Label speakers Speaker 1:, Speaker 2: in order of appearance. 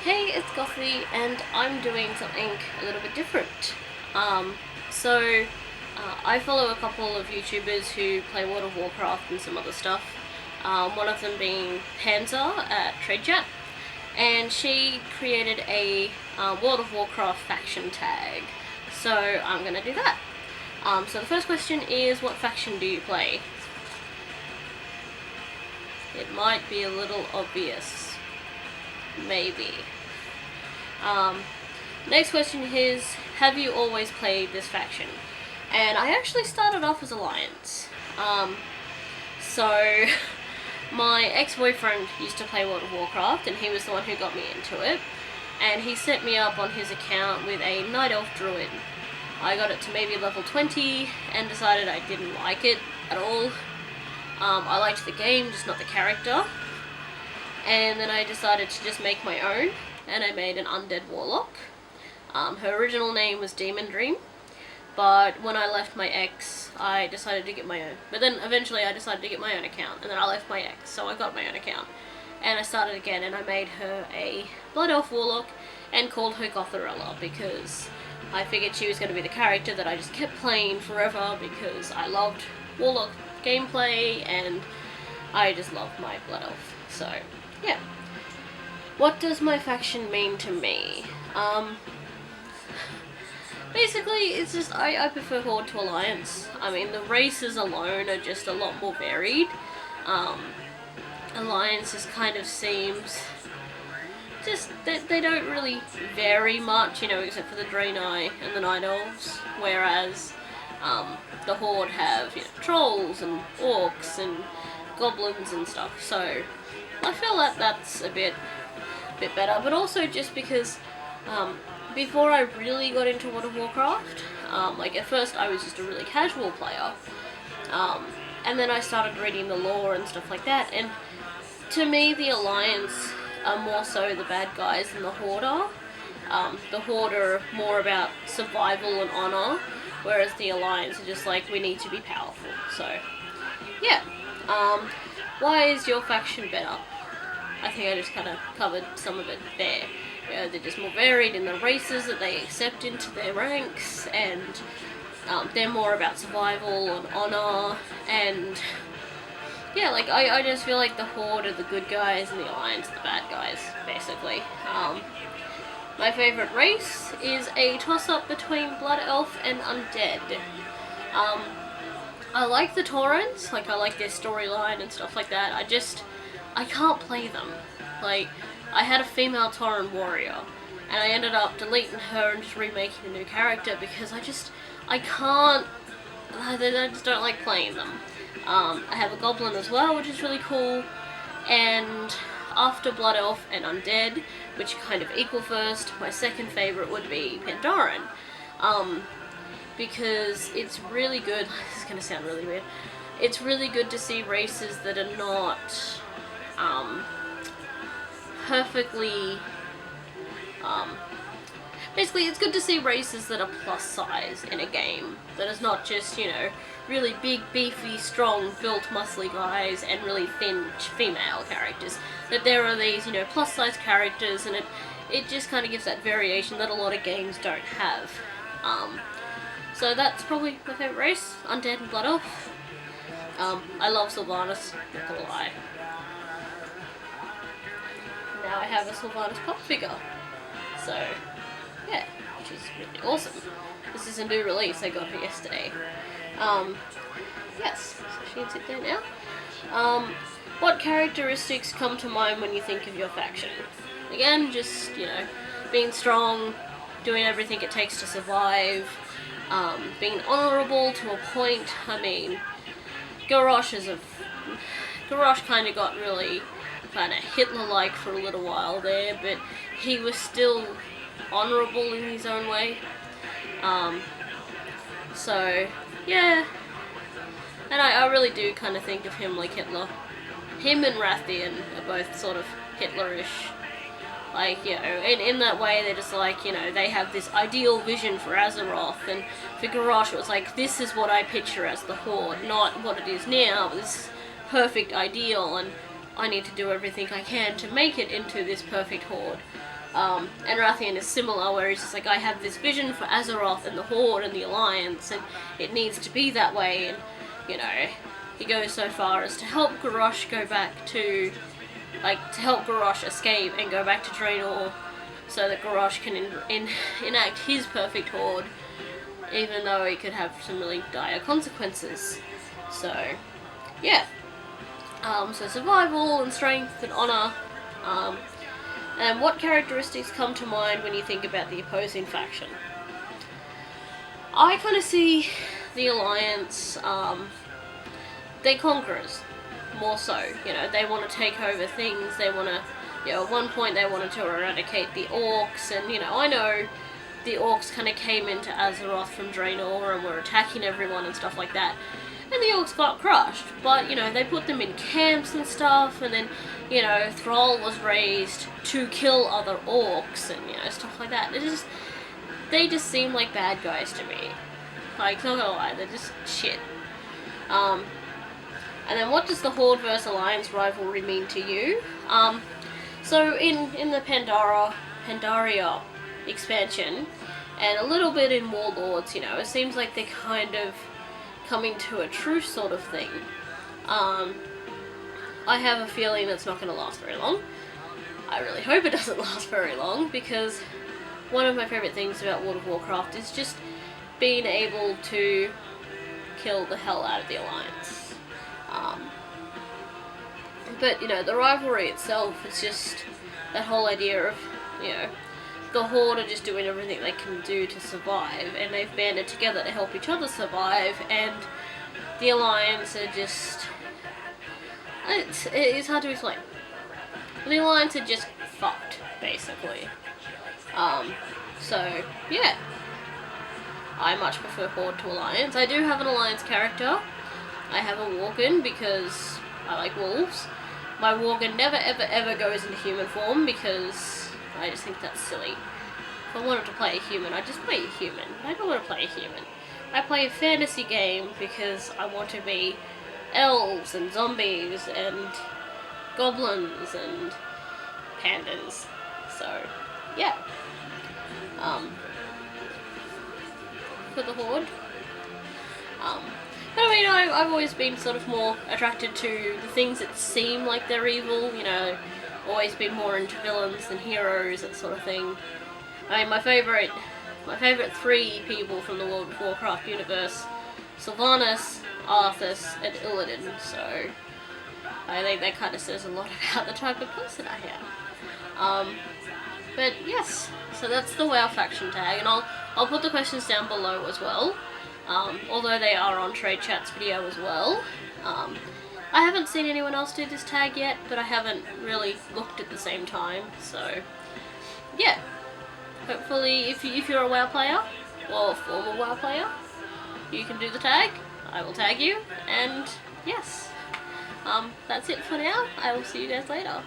Speaker 1: Hey, it's Gothy, and I'm doing something a little bit different. So, I follow a couple of YouTubers who play World of Warcraft and some other stuff. One of them being Panzer at TradeChat, and she created a World of Warcraft faction tag. So I'm gonna do that. So the first question is, what faction do you play? It might be a little obvious. Maybe. Next question is, have you always played this faction? And I actually started off as Alliance. So my ex-boyfriend used to play World of Warcraft, and he was the one who got me into it. And he set me up on his account with a Night Elf Druid. I got it to maybe level 20 and decided I didn't like it at all. I liked the game, just not the character. And then I decided to just make my own, and I made an undead warlock. Her original name was Demon Dream, but when I left my ex, I decided to get my own. But then eventually I decided to get my own account, and then I left my ex, so I got my own account. And I started again, and I made her a Blood Elf warlock, and called her Gotharella, because I figured she was going to be the character that I just kept playing forever, because I loved warlock gameplay, and I just loved my Blood Elf. So, yeah. What does my faction mean to me? Basically, it's just, I prefer Horde to Alliance. I mean, the races alone are just a lot more varied. Alliance just kind of seems, just, they don't really vary much, you know, except for the Draenei and the Night Elves, whereas, the Horde have, you know, trolls and orcs and goblins and stuff, so I feel that that's a bit better, but also just because before I really got into World of Warcraft, like at first I was just a really casual player, and then I started reading the lore and stuff like that, and to me the Alliance are more so the bad guys than the Horde are. The Horde are more about survival and honor, whereas the Alliance are just like, we need to be powerful. So yeah. Why is your faction better? I think I just kind of covered some of it there. They're just more varied in the races that they accept into their ranks, and they're more about survival and honor, and yeah, like I just feel like the Horde are the good guys and the Alliance are the bad guys, basically. My favourite race is a toss-up between Blood Elf and Undead. I like the Taurens, like I like their storyline and stuff like that. I can't play them. Like, I had a female Tauren warrior, and I ended up deleting her and just remaking a new character because I just don't like playing them. I have a Goblin as well, which is really cool, and after Blood Elf and Undead, which kind of equal first, my second favourite would be Pandaren. Because it's really good, this is going to sound really weird, it's really good to see races that are not perfectly, basically it's good to see races that are plus size in a game, that is not just, you know, really big, beefy, strong, built, muscly guys and really thin female characters, that there are these, you know, plus size characters, and it just kind of gives that variation that a lot of games don't have. So that's probably my favourite race, Undead and Blood Elf. I love Sylvanas, not gonna lie. Now I have a Sylvanas pop figure. So, yeah, which is really awesome. This is a new release, I got her yesterday. Yes, so she can sit there now. What characteristics come to mind when you think of your faction? Again, just, you know, being strong, doing everything it takes to survive, being honourable to a point. I mean, Garrosh kind of got really kind of Hitler-like for a little while there, but he was still honourable in his own way. So, yeah. And I really do kind of think of him like Hitler. Him and Rathian are both sort of Hitlerish. Like, you know, in that way, they're just like, you know, they have this ideal vision for Azeroth, and for Garrosh it was like, this is what I picture as the Horde, not what it is now, but this perfect ideal, and I need to do everything I can to make it into this perfect Horde. And Rathian is similar, where he's just like, I have this vision for Azeroth and the Horde and the Alliance, and it needs to be that way, and, you know, he goes so far as to help Garrosh go back to, like, to help Garrosh escape and go back to Draenor, so that Garrosh can enact his perfect Horde, even though it could have some really dire consequences. So, yeah. So survival and strength and honor. And what characteristics come to mind when you think about the opposing faction? I kind of see the Alliance, they're conquerors, more so. You know, they want to take over things, they want to, you know, at one point they wanted to eradicate the Orcs, and, you know, I know the Orcs kind of came into Azeroth from Draenor and were attacking everyone and stuff like that. And the Orcs got crushed, but, you know, they put them in camps and stuff, and then, you know, Thrall was raised to kill other Orcs, and, you know, stuff like that. They just seem like bad guys to me. Like, not gonna lie, they're just shit. And then what does the Horde vs Alliance rivalry mean to you? So in the Pandaria expansion, and a little bit in Warlords, you know, it seems like they're kind of coming to a truce sort of thing. I have a feeling that's not going to last very long. I really hope it doesn't last very long, because one of my favourite things about World of Warcraft is just being able to kill the hell out of the Alliance. But, you know, the rivalry itself is just that whole idea of, you know, the Horde are just doing everything they can do to survive, and they've banded together to help each other survive, and the Alliance are just... It's hard to explain. The Alliance are just fucked, basically. So, yeah. I much prefer Horde to Alliance. I do have an Alliance character. I have a Worgen because I like wolves. My Worgen never ever ever goes into human form because I just think that's silly. If I wanted to play a human, I'd just play a human. I don't want to play a human. I play a fantasy game because I want to be elves and zombies and goblins and pandas. So, yeah. For the Horde. But I mean, I've always been sort of more attracted to the things that seem like they're evil, you know, always been more into villains than heroes, that sort of thing. I mean, my favourite 3 people from the World of Warcraft universe, Sylvanas, Arthas, and Illidan, so I think that kind of says a lot about the type of person I am. But yes, so that's the WoW faction tag, and I'll put the questions down below as well, although they are on Trade Chat's video as well. I haven't seen anyone else do this tag yet, but I haven't really looked at the same time, so yeah. Hopefully, if you're a WoW player, or a former WoW player, you can do the tag. I will tag you, and yes. That's it for now. I will see you guys later.